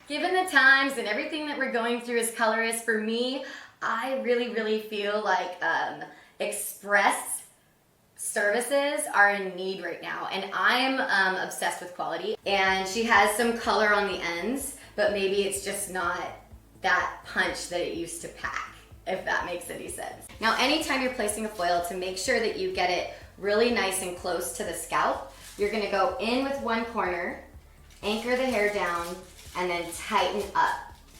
Given the times and everything that we're going through as colorists, for me, I really feel like XPress services are in need right now, and I'm obsessed with quality. And she has some color on the ends, but maybe it's just not that punch that it used to pack, if that makes any sense. Now, anytime you're placing a foil, to make sure that you get it really nice and close to the scalp, you're gonna go in with one corner, anchor the hair down, and then tighten up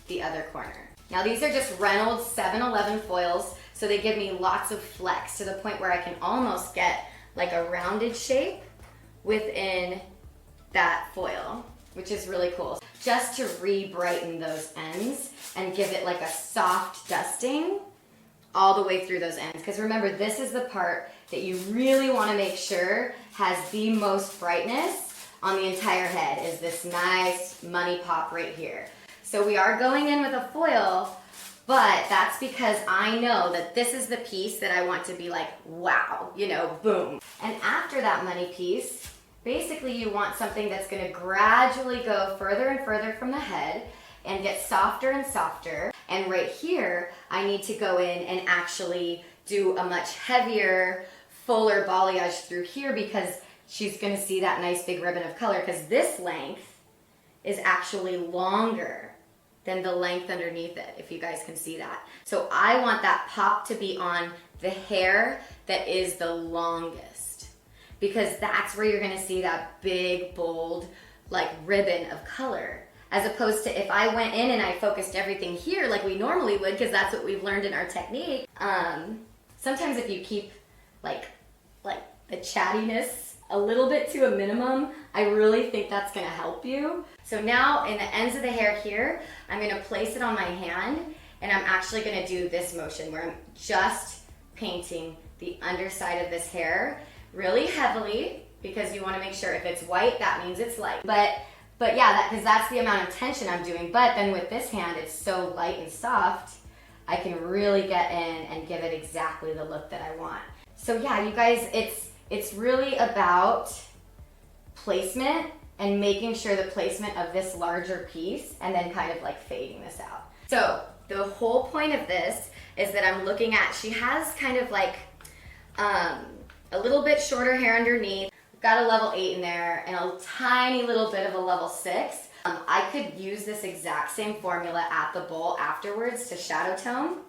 the other corner. Now, these are just Reynolds 711 foils, so they give me lots of flex to the point where I can almost get like a rounded shape within that foil, which is really cool. Just to re-brighten those ends and give it like a soft dusting all the way through those ends. Because remember, this is the part that you really want to make sure has the most brightness on the entire head, is this nice money pop right here. So we are going in with a foil, but that's because I know that this is the piece that I want to be like, wow, you know, boom. And after that money piece, basically you want something that's gonna gradually go further and further from the head and get softer and softer. And right here, I need to go in and actually do a much heavier, fuller balayage through here, because she's gonna see that nice big ribbon of color, because this length is actually longer than the length underneath it, if you guys can see that. So I want that pop to be on the hair that is the longest, because that's where you're gonna see that big, bold, like ribbon of color. As opposed to if I went in and I focused everything here like we normally would, because that's what we've learned in our technique. Sometimes if you keep like the chattiness a little bit to a minimum, I really think that's gonna help you. So now in the ends of the hair here, I'm gonna place it on my hand, and I'm actually gonna do this motion where I'm just painting the underside of this hair really heavily, because you wanna make sure if it's white, that means it's light. But yeah, because that's the amount of tension I'm doing. But then with this hand, it's so light and soft, I can really get in and give it exactly the look that I want. So yeah, you guys, it's really about placement and making sure the placement of this larger piece, and then kind of like fading this out. So the whole point of this is that I'm looking at, she has kind of like a little bit shorter hair underneath. We've got a level 8 in there and a tiny little bit of a level 6. I could use this exact same formula at the bowl afterwards to shadow tone,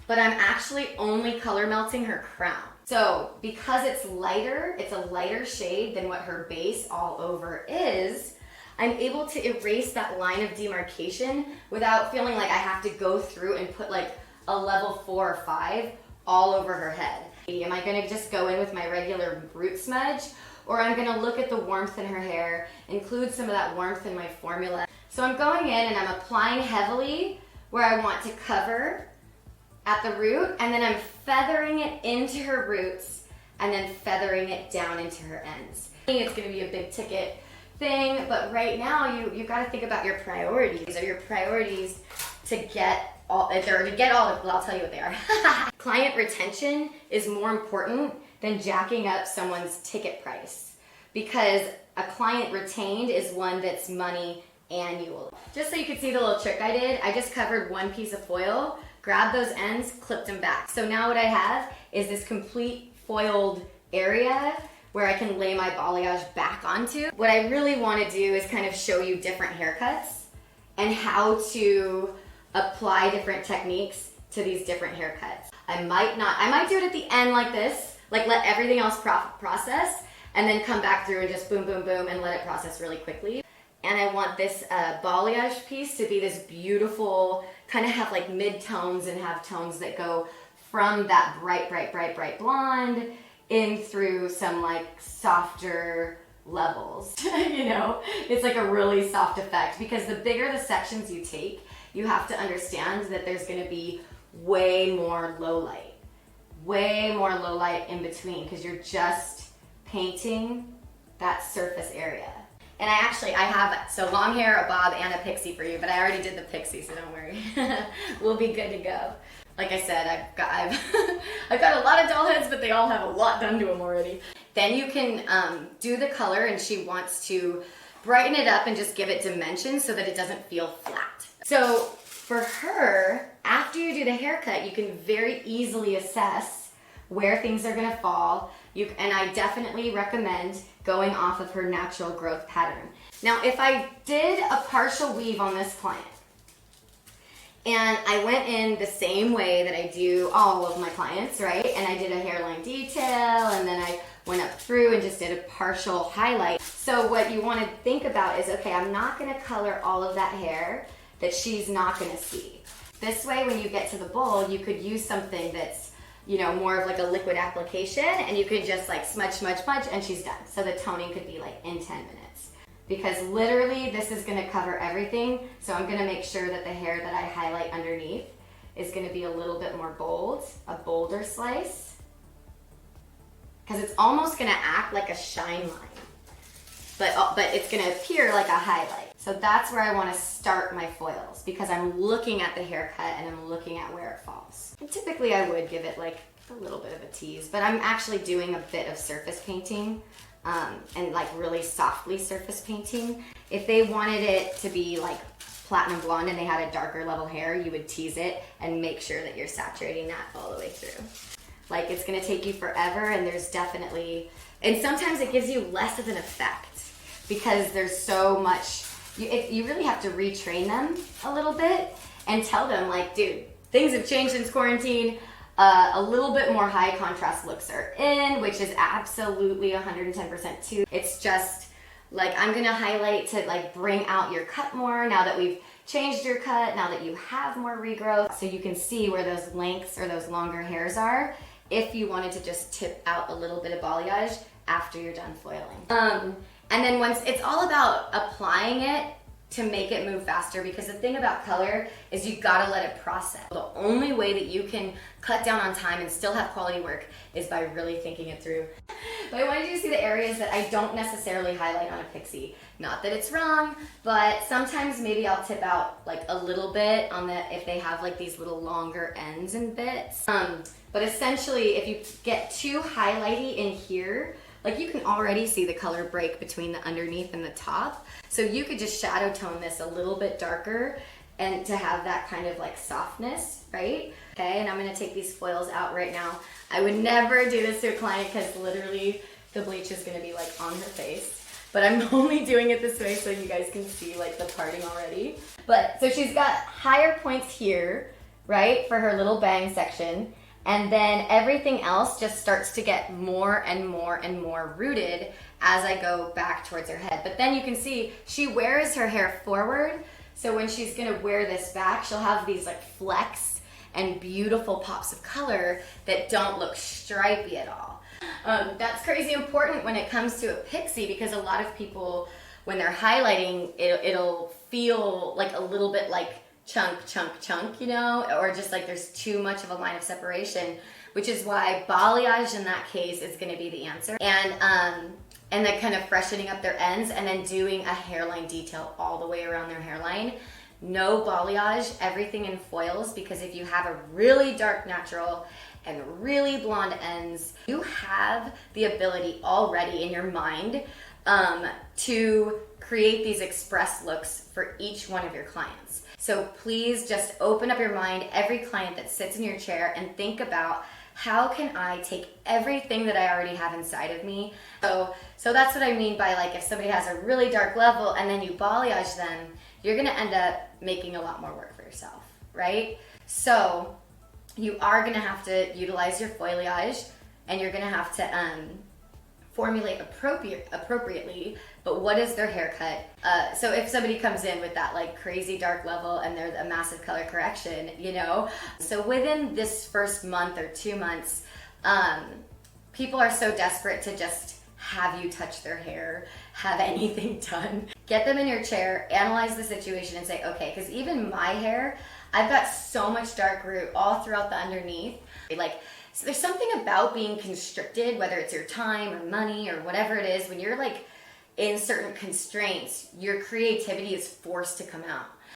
but I'm actually only color melting her crown. So because it's lighter, it's a lighter shade than what her base all over is, I'm able to erase that line of demarcation without feeling like I have to go through and put like a level 4 or 5 all over her head. Am I gonna just go in with my regular root smudge, or I'm gonna look at the warmth in her hair, include some of that warmth in my formula? So I'm going in and I'm applying heavily where I want to cover at the root, and then I'm feathering it into her roots and then feathering it down into her ends. It's gonna be a big ticket thing, but right now you gotta think about your priorities. Are your priorities to get all, I'll tell you what they are. Client retention is more important than jacking up someone's ticket price, because a client retained is one that's money annual. Just so you could see the little trick I did, I just covered one piece of foil, grabbed those ends, clipped them back. So now what I have is this complete foiled area where I can lay my balayage back onto. What I really want to do is kind of show you different haircuts and how to apply different techniques to these different haircuts. I might do it at the end like this, like let everything else process, and then come back through and just boom, boom, boom, and let it process really quickly. And I want this balayage piece to be this beautiful, kind of have like mid-tones and have tones that go from that bright, bright, bright, bright blonde in through some like softer levels. You know, it's like a really soft effect, because the bigger the sections you take, you have to understand that there's gonna be way more low light in between, because you're just painting that surface area. And I have, so long hair, a bob, and a pixie for you, but I already did the pixie, so don't worry. We'll be good to go. Like I said, I've got a lot of doll heads, but they all have a lot done to them already. Then you can do the color, and she wants to brighten it up and just give it dimension so that it doesn't feel flat. So for her, after you do the haircut, you can very easily assess where things are gonna fall. And I definitely recommend going off of her natural growth pattern. Now, if I did a partial weave on this client, and I went in the same way that I do all of my clients, right? And I did a hairline detail, and then I went up through and just did a partial highlight. So what you want to think about is, okay, I'm not gonna color all of that hair that she's not gonna see. This way, when you get to the bowl, you could use something that's, you know, more of like a liquid application, and you could just like smudge, smudge, smudge, and she's done. So the toning could be like in 10 minutes. Because literally this is gonna cover everything. So I'm gonna make sure that the hair that I highlight underneath is gonna be a little bit more bold, a bolder slice. Because it's almost gonna act like a shine line, but it's gonna appear like a highlight. So that's where I wanna start my foils, because I'm looking at the haircut and I'm looking at where it falls. And typically I would give it like a little bit of a tease, but I'm actually doing a bit of surface painting. And like really softly surface painting. If they wanted it to be like platinum blonde and they had a darker level hair, you would tease it and make sure that you're saturating that all the way through. Like, it's gonna take you forever, and there's definitely, and sometimes it gives you less of an effect because there's so much, you really have to retrain them a little bit and tell them like, dude, things have changed since quarantine. A little bit more high contrast looks are in, which is absolutely 110% too. It's just like, I'm gonna highlight to like bring out your cut more now that we've changed your cut, now that you have more regrowth, so you can see where those lengths or those longer hairs are if you wanted to just tip out a little bit of balayage after you're done foiling. And then once, it's all about applying it to make it move faster, because the thing about color is you gotta let it process. The only way that you can cut down on time and still have quality work is by really thinking it through. But I wanted you to see the areas that I don't necessarily highlight on a pixie. Not that it's wrong, but sometimes maybe I'll tip out like a little bit on the, if they have like these little longer ends and bits. But essentially, if you get too highlighty in here, like you can already see the color break between the underneath and the top. So you could just shadow tone this a little bit darker and to have that kind of like softness, right? Okay, and I'm gonna take these foils out right now. I would never do this to a client because literally the bleach is gonna be like on her face. But I'm only doing it this way so you guys can see like the parting already. But so she's got higher points here, right? For her little bang section. And then everything else just starts to get more and more and more rooted as I go back towards her head. But then you can see she wears her hair forward. So when she's gonna wear this back, she'll have these like flecks and beautiful pops of color that don't look stripy at all. That's crazy important when it comes to a pixie, because a lot of people, when they're highlighting, it'll feel like a little bit like chunk, you know, or just like there's too much of a line of separation, which is why balayage in that case is going to be the answer. And then kind of freshening up their ends and then doing a hairline detail all the way around their hairline. No balayage, everything in foils, because if you have a really dark natural and really blonde ends, you have the ability already in your mind to create these express looks for each one of your clients. So please just open up your mind, every client that sits in your chair, and think about, how can I take everything that I already have inside of me? So that's what I mean by, like, if somebody has a really dark level and then you balayage them, you're gonna end up making a lot more work for yourself, right? So you are gonna have to utilize your foliage, and you're gonna have to formulate appropriately, but what is their haircut? So if somebody comes in with that like crazy dark level and they're a massive color correction, you know, so within this first month or 2 months, people are so desperate to just have you touch their hair, have anything done. Get them in your chair, analyze the situation and say, okay, because even my hair, I've got so much dark root all throughout the underneath. Like, so there's something about being constricted, whether it's your time or money or whatever it is, when you're like in certain constraints, your creativity is forced to come out.